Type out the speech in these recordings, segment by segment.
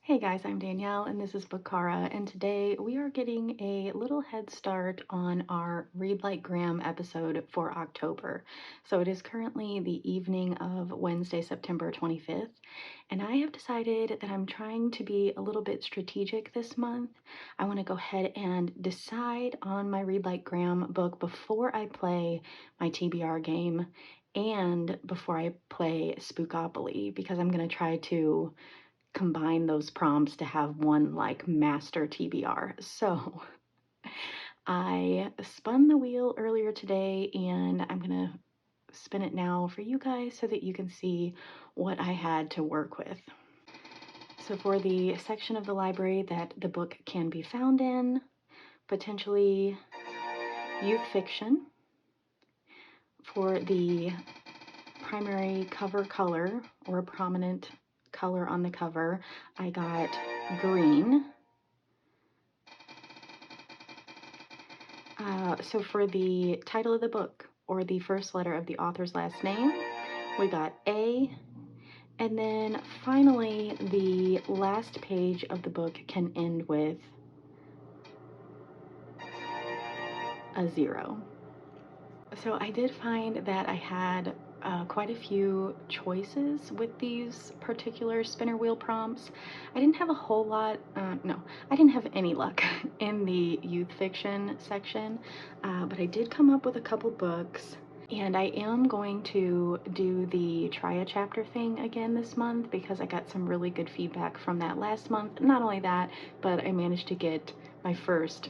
Hey guys, I'm Danielle and this is Bookchara, and today we are getting a little head start on our Read Like Graham episode for October. So it is currently the evening of Wednesday, September 25th, and I have decided that I'm trying to be a little bit strategic this month. I want to go ahead and decide on my Read Like Graham book before I play my TBR game and before I play Spookopoly, because I'm going to try to combine those prompts to have one like master TBR. So I spun the wheel earlier today and I'm gonna spin it now for you guys so that you can see what I had to work with. So for the section of the library that the book can be found in, potentially youth fiction. For the primary cover color or a prominent color on the cover, I got green. So for the title of the book or the first letter of the author's last name, we got A. And then finally, the last page of the book can end with a 0. So I did find that I had quite a few choices with these particular spinner wheel prompts. I didn't have a whole lot, no, I didn't have any luck in the youth fiction section, but I did come up with a couple books. And I am going to do the try a chapter thing again this month because I got some really good feedback from that last month. Not only that, but I managed to get my first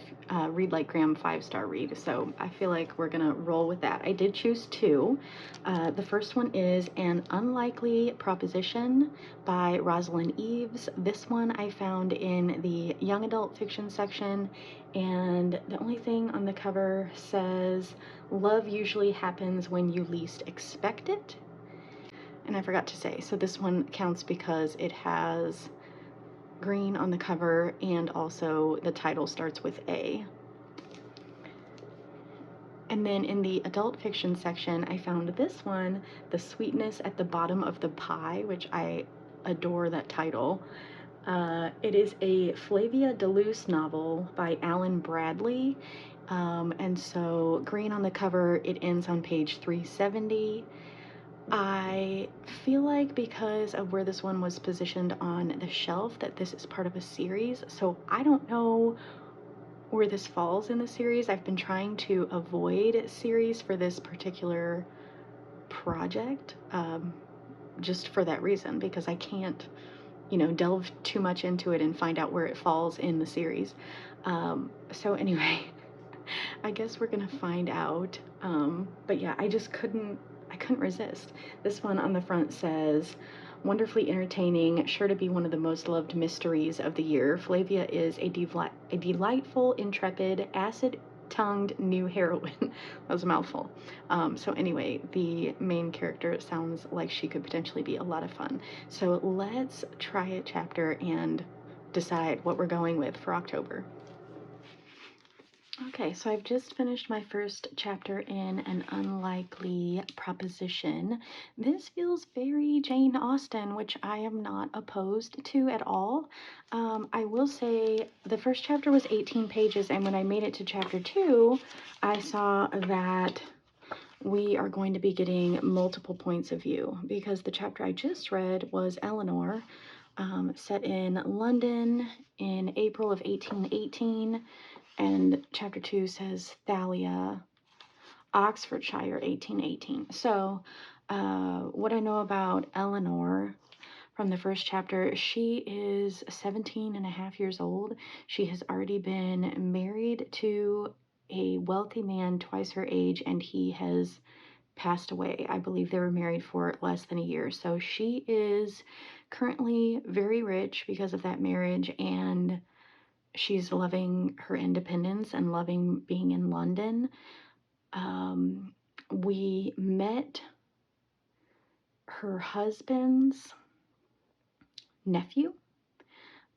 Read Like Graham 5-star read. So I feel like we're gonna roll with that. I did choose two. The first one is An Unlikely Proposition by Rosalind Eves. This one I found in the young adult fiction section, and the only thing on the cover says, "Love usually happens when you least expect it." And I forgot to say, so this one counts because it has green on the cover and also the title starts with A. And then in the adult fiction section, I found this one, The Sweetness at the Bottom of the Pie, which I adore that title. It is a Flavia DeLuce novel by Alan Bradley. And so green on the cover, it ends on page 370. I feel like because of where this one was positioned on the shelf that this is part of a series, so I don't know where this falls in the series. I've been trying to avoid series for this particular project, just for that reason, because I can't, delve too much into it and find out where it falls in the series. So anyway, I guess we're gonna find out. But yeah, I couldn't resist. This one on the front says, "Wonderfully entertaining, sure to be one of the most loved mysteries of the year. Flavia is a delightful, intrepid, acid-tongued new heroine." That was a mouthful. So anyway, the main character sounds like she could potentially be a lot of fun. So let's try a chapter and decide what we're going with for October. Okay, so I've just finished my first chapter in An Unlikely Proposition. This feels very Jane Austen, which I am not opposed to at all. I will say the first chapter was 18 pages, and when I made it to chapter 2, I saw that we are going to be getting multiple points of view, because the chapter I just read was Eleanor, set in London in April of 1818. And chapter 2 says Thalia, Oxfordshire, 1818. So what I know about Eleanor from the first chapter, she is 17 and a half years old. She has already been married to a wealthy man twice her age, and he has passed away. I believe they were married for less than a year. So she is currently very rich because of that marriage, and she's loving her independence and loving being in London. We met her husband's nephew,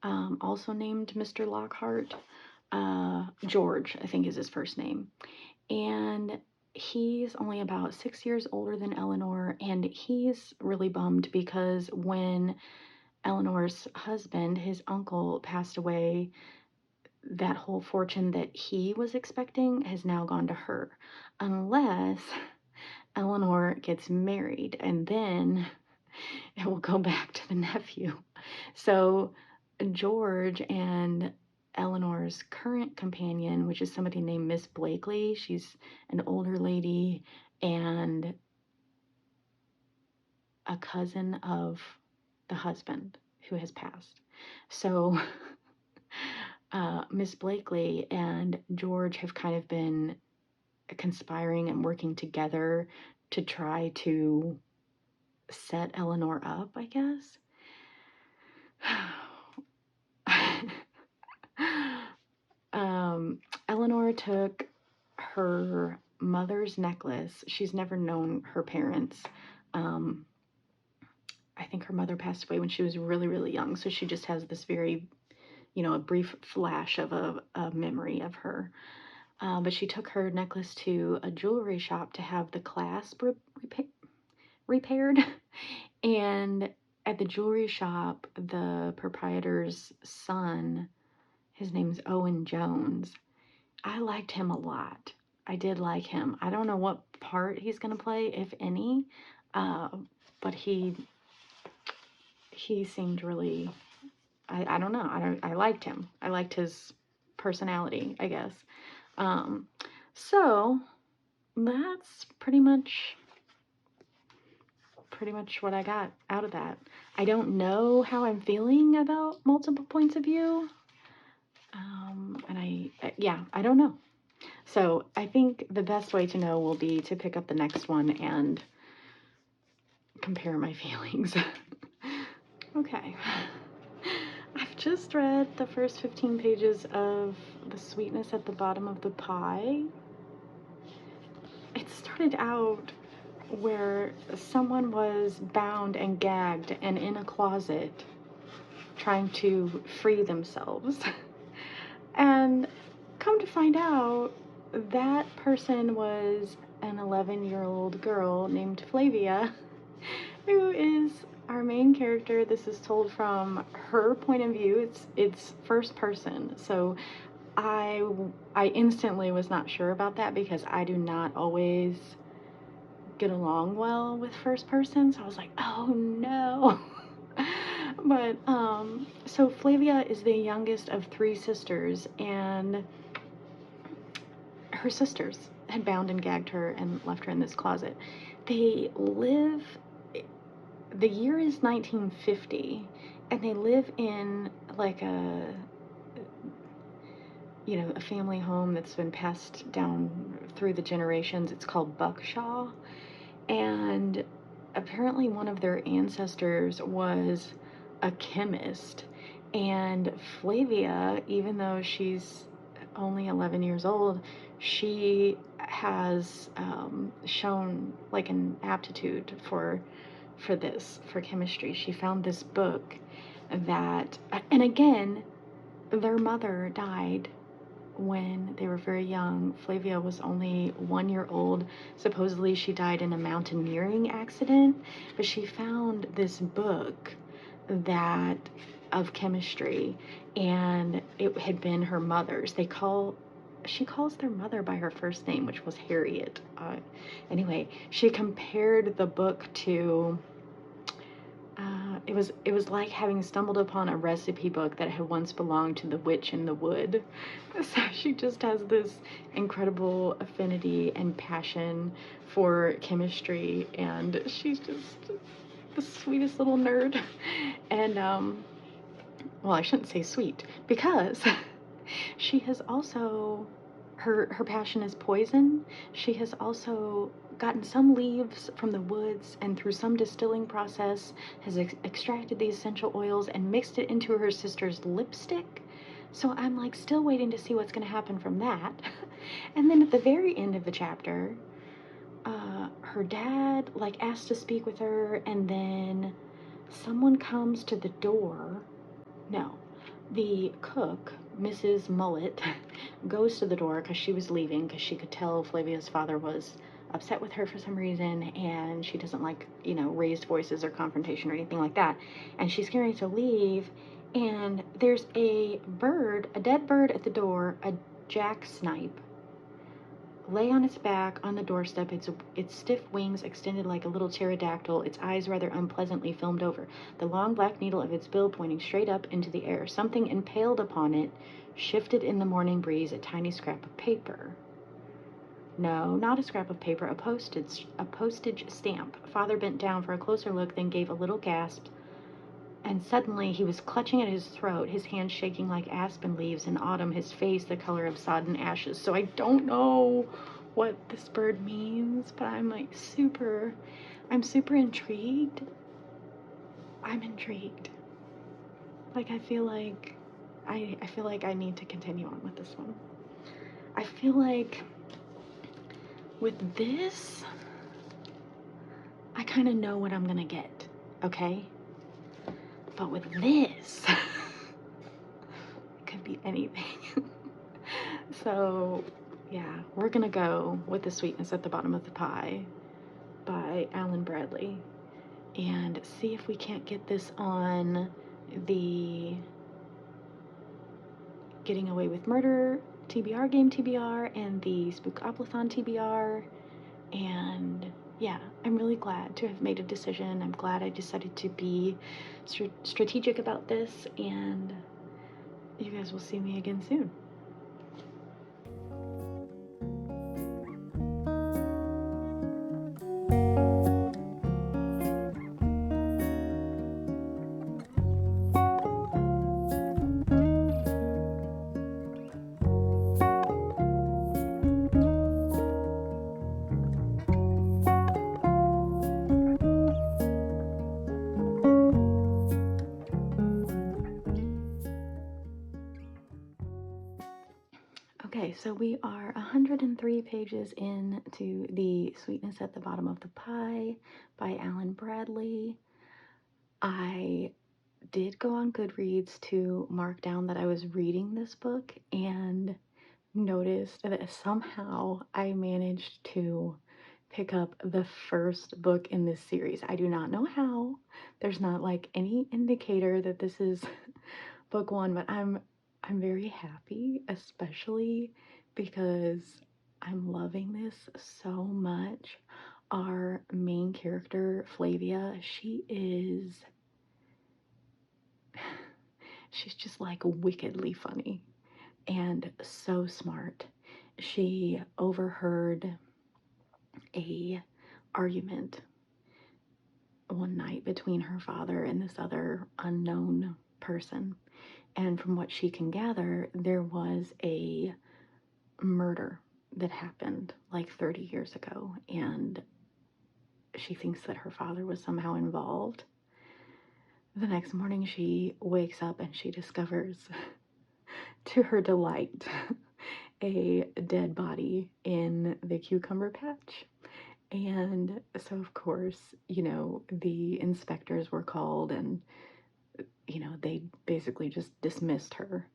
also named Mr. Lockhart. George, I think, is his first name. And he's only about 6 years older than Eleanor, and he's really bummed because when Eleanor's husband, his uncle, passed away. That whole fortune that he was expecting has now gone to her, unless Eleanor gets married, and then it will go back to the nephew. So George and Eleanor's current companion, which is somebody named Miss Blakely, she's an older lady and a cousin of the husband who has passed. So Miss Blakely and George have kind of been conspiring and working together to try to set Eleanor up, I guess. Eleanor took her mother's necklace. She's never known her parents. I think her mother passed away when she was really, really young, so she just has this very, a brief flash of a memory of her. But she took her necklace to a jewelry shop to have the clasp repaired. And at the jewelry shop, the proprietor's son, his name's Owen Jones. I liked him a lot. I did like him. I don't know what part he's going to play, if any, but he seemed really, I don't know, I liked him. I liked his personality, I guess. So that's pretty much what I got out of that. I don't know how I'm feeling about multiple points of view. And I don't know. So I think the best way to know will be to pick up the next one and compare my feelings. Okay. I've just read the first 15 pages of The Sweetness at the Bottom of the Pie. It started out where someone was bound and gagged and in a closet trying to free themselves. And come to find out, that person was an 11-year-old girl named Flavia, who is our main character. This is told from her point of view. It's first person. So I instantly was not sure about that because I do not always get along well with first person. So I was like, oh no. But so Flavia is the youngest of 3 sisters, and her sisters had bound and gagged her and left her in this closet. The year is 1950, and they live in like a family home that's been passed down through the generations. It's called Buckchara, and apparently one of their ancestors was a chemist. And Flavia, even though she's only 11 years old, she has shown like an aptitude for chemistry. She found this book that, and again, their mother died when they were very young. Flavia was only 1 year old. Supposedly she died in a mountaineering accident, but she found this book that of chemistry, and it had been her mother's. She calls their mother by her first name, which was Harriet. Anyway, she compared the book to it was like having stumbled upon a recipe book that had once belonged to the witch in the wood. So she just has this incredible affinity and passion for chemistry, and she's just the sweetest little nerd. And well, I shouldn't say sweet, because she has also, her passion is poison. She has also gotten some leaves from the woods, and through some distilling process has extracted the essential oils and mixed it into her sister's lipstick. So I'm like still waiting to see what's going to happen from that. And then at the very end of the chapter, her dad like asks to speak with her, and then someone comes to the door. No, the cook, Mrs. Mullet, goes to the door because she was leaving, because she could tell Flavia's father was upset with her for some reason, and she doesn't like, you know, raised voices or confrontation or anything like that. And she's getting ready to leave, and there's a bird, a dead bird at the door, a jack snipe, lay on its back on the doorstep, its stiff wings extended like a little pterodactyl, its eyes rather unpleasantly filmed over, the long black needle of its bill pointing straight up into the air. Something impaled upon it shifted in the morning breeze, a tiny scrap of paper. No, not a scrap of paper, a postage stamp. Father bent down for a closer look, then gave a little gasp, and suddenly he was clutching at his throat, his hands shaking like aspen leaves in autumn, his face the color of sodden ashes. So I don't know what this bird means, but I'm super intrigued. I'm intrigued. Like, I feel like I need to continue on with this one. I feel like with this, I kind of know what I'm gonna get, okay? But with this, it could be anything. So, yeah, we're gonna go with The Sweetness at the Bottom of the Pie by Alan Bradley and see if we can't get this on the Getting Away with Murder TBR game TBR and the Spookoplathon TBR. And yeah, I'm really glad to have made a decision. I'm glad I decided to be strategic about this, and you guys will see me again soon. Okay, so we are 103 pages into The Sweetness at the Bottom of the Pie by Alan Bradley. I did go on Goodreads to mark down that I was reading this book and noticed that somehow I managed to pick up the first book in this series. I do not know how. There's not like any indicator that this is book one, but I'm very happy, especially because I'm loving this so much. Our main character, Flavia, she's just like wickedly funny and so smart. She overheard a argument one night between her father and this other unknown person. And from what she can gather, there was a murder that happened like 30 years ago, and she thinks that her father was somehow involved. The next morning, she wakes up and she discovers, to her delight, a dead body in the cucumber patch. And so, of course, you know, the inspectors were called and, you know, they basically just dismissed her.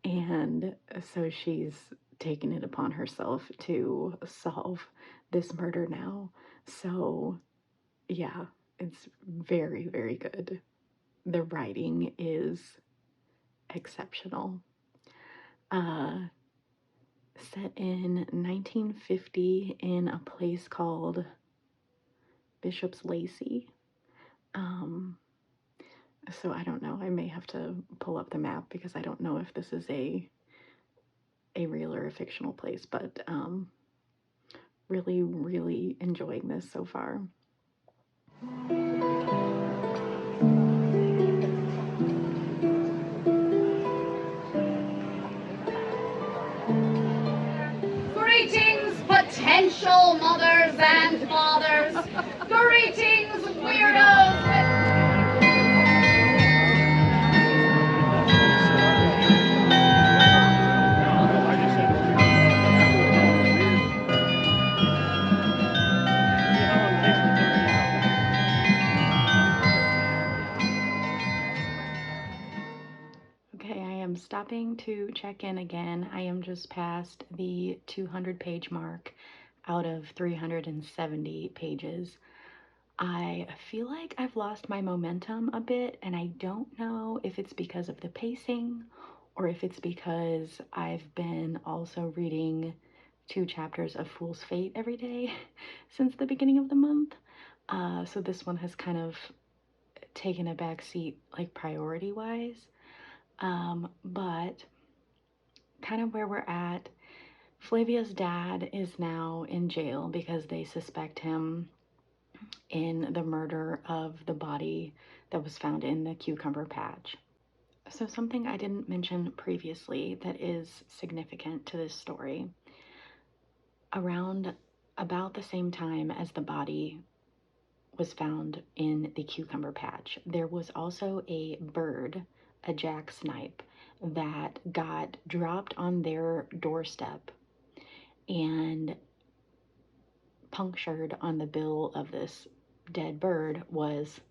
And so she's taken it upon herself to solve this murder now. So, yeah, it's very, very good. The writing is exceptional. Set in 1950 in a place called Bishop's Lacey. So I don't know. I may have to pull up the map because I don't know if this is a real or a fictional place, but really, really enjoying this so far. Greetings, potential mothers and fathers. Greetings, weirdos. Okay, I am stopping to check in again. I am just past the 200 page mark. out of 370 pages. I feel like I've lost my momentum a bit, and I don't know if it's because of the pacing or if it's because I've been also reading 2 chapters of Fool's Fate every day since the beginning of the month. So this one has kind of taken a back seat, like priority wise. But kind of where we're at, Flavia's dad is now in jail because they suspect him in the murder of the body that was found in the cucumber patch. So, something I didn't mention previously that is significant to this story, around about the same time as the body was found in the cucumber patch, there was also a bird, a jacksnipe, that got dropped on their doorstep, and punctured on the bill of this dead bird was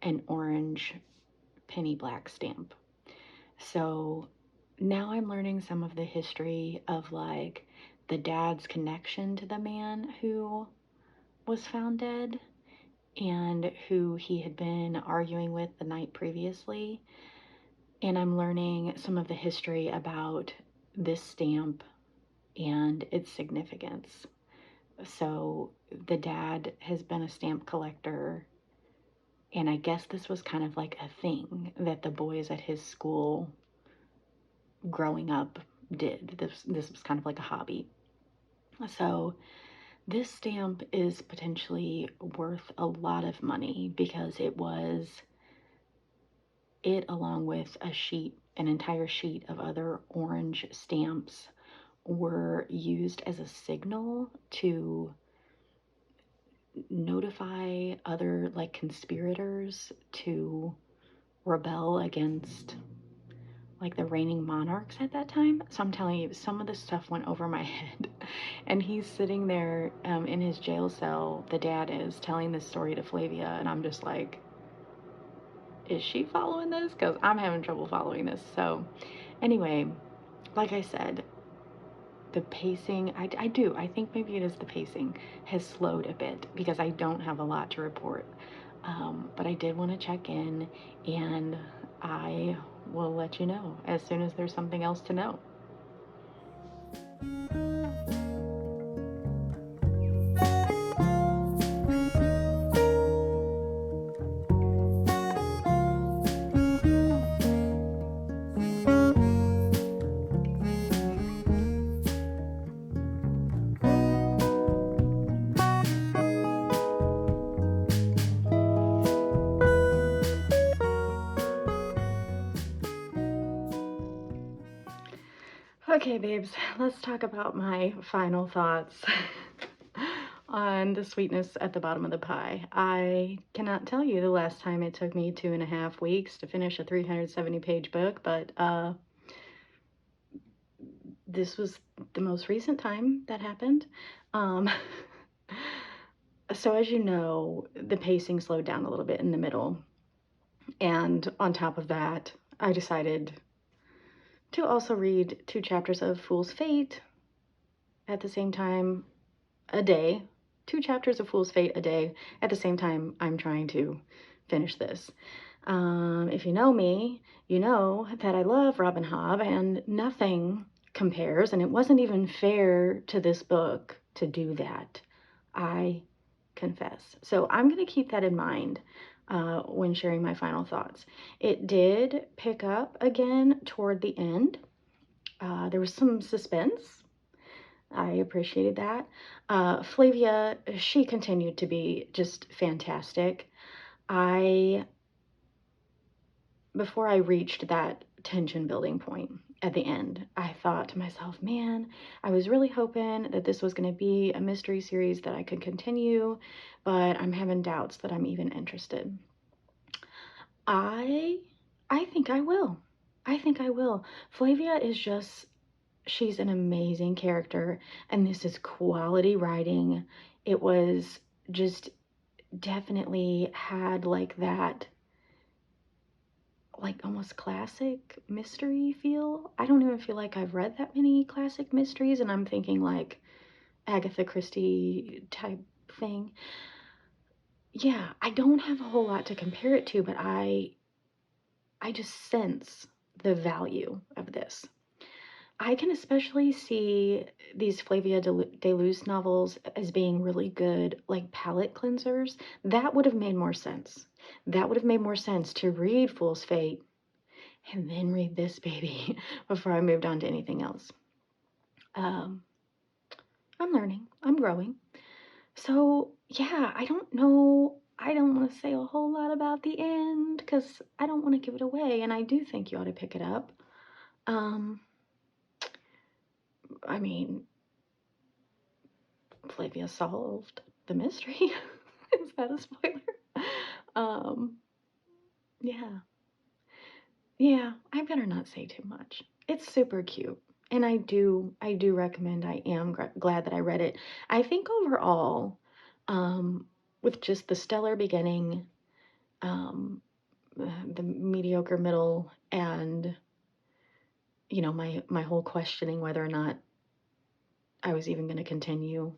an orange penny black stamp. So now I'm learning some of the history of like the dad's connection to the man who was found dead and who he had been arguing with the night previously. And I'm learning some of the history about this stamp and its significance. So the dad has been a stamp collector, and I guess this was kind of like a thing that the boys at his school growing up did. This was kind of like a hobby. So this stamp is potentially worth a lot of money because it along with an entire sheet of other orange stamps were used as a signal to notify other like conspirators to rebel against like the reigning monarchs at that time. So I'm telling you, some of this stuff went over my head. And he's sitting there in his jail cell, the dad is telling this story to Flavia, and I'm just like, is she following this? Because I'm having trouble following this. So anyway, like I said, the pacing, I think maybe it is the pacing, has slowed a bit because I don't have a lot to report. But I did want to check in, and I will let you know as soon as there's something else to know. Okay, babes, let's talk about my final thoughts on the sweetness at the bottom of the pie. I cannot tell you the last time it took me 2.5 weeks to finish a 370-page book, but this was the most recent time that happened. Um, so as you know, the pacing slowed down a little bit in the middle. And on top of that, I decided to also read 2 chapters of Fool's Fate at the same time a day. 2 chapters of Fool's Fate a day at the same time I'm trying to finish this. If you know me, you know that I love Robin Hobb, and nothing compares, and it wasn't even fair to this book to do that. I confess. So I'm going to keep that in mind when sharing my final thoughts. It did pick up again toward the end. There was some suspense. I appreciated that. Flavia, she continued to be just fantastic. Before I reached that tension building point at the end, I thought to myself, man, I was really hoping that this was going to be a mystery series that I could continue, but I'm having doubts that I'm even interested. I I think I will. I think I will. Flavia is just, she's an amazing character, and this is quality writing. It was just definitely had like that, like almost classic mystery feel. I don't even feel like I've read that many classic mysteries, and I'm thinking like Agatha Christie type thing. Yeah, I don't have a whole lot to compare it to, but I just sense the value of this. I can especially see these Flavia de Luz novels as being really good, like palate cleansers. That would have made more sense. That would have made more sense to read Fool's Fate and then read this baby before I moved on to anything else. Um, I'm learning, I'm growing. So, yeah, I don't know. I don't want to say a whole lot about the end because I don't want to give it away, and I do think you ought to pick it up. Um, I mean, Flavia solved the mystery. Is that a spoiler? Um, yeah. Yeah, I better not say too much. It's super cute. And I do recommend. I am glad that I read it. I think overall, with just the stellar beginning, um, the mediocre middle, and my whole questioning whether or not I was even going to continue,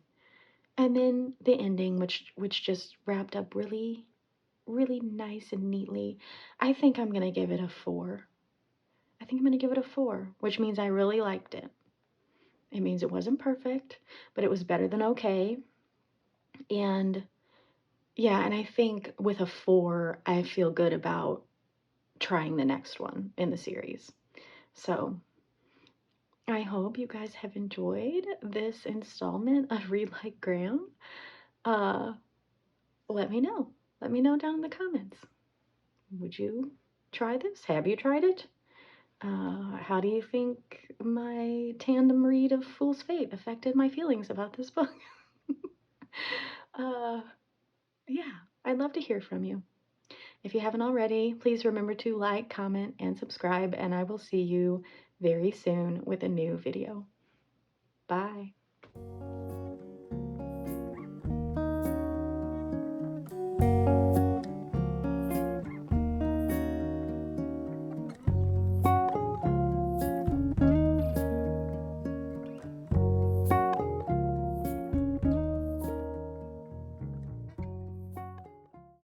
and then the ending, which just wrapped up really, really nice and neatly. I think I'm going to give it a 4. I think I'm going to give it a 4, which means I really liked it. It means it wasn't perfect, but it was better than okay. And yeah, and I think with a 4, I feel good about trying the next one in the series. So I hope you guys have enjoyed this installment of Read Like Graham. Uh, Let me know. Let me know down in the comments. Would you try this? Have you tried it? How do you think my tandem read of Fool's Fate affected my feelings about this book? uh, yeah, I'd love to hear from you. If you haven't already, please remember to like, comment, and subscribe, and I will see you very soon with a new video. Bye.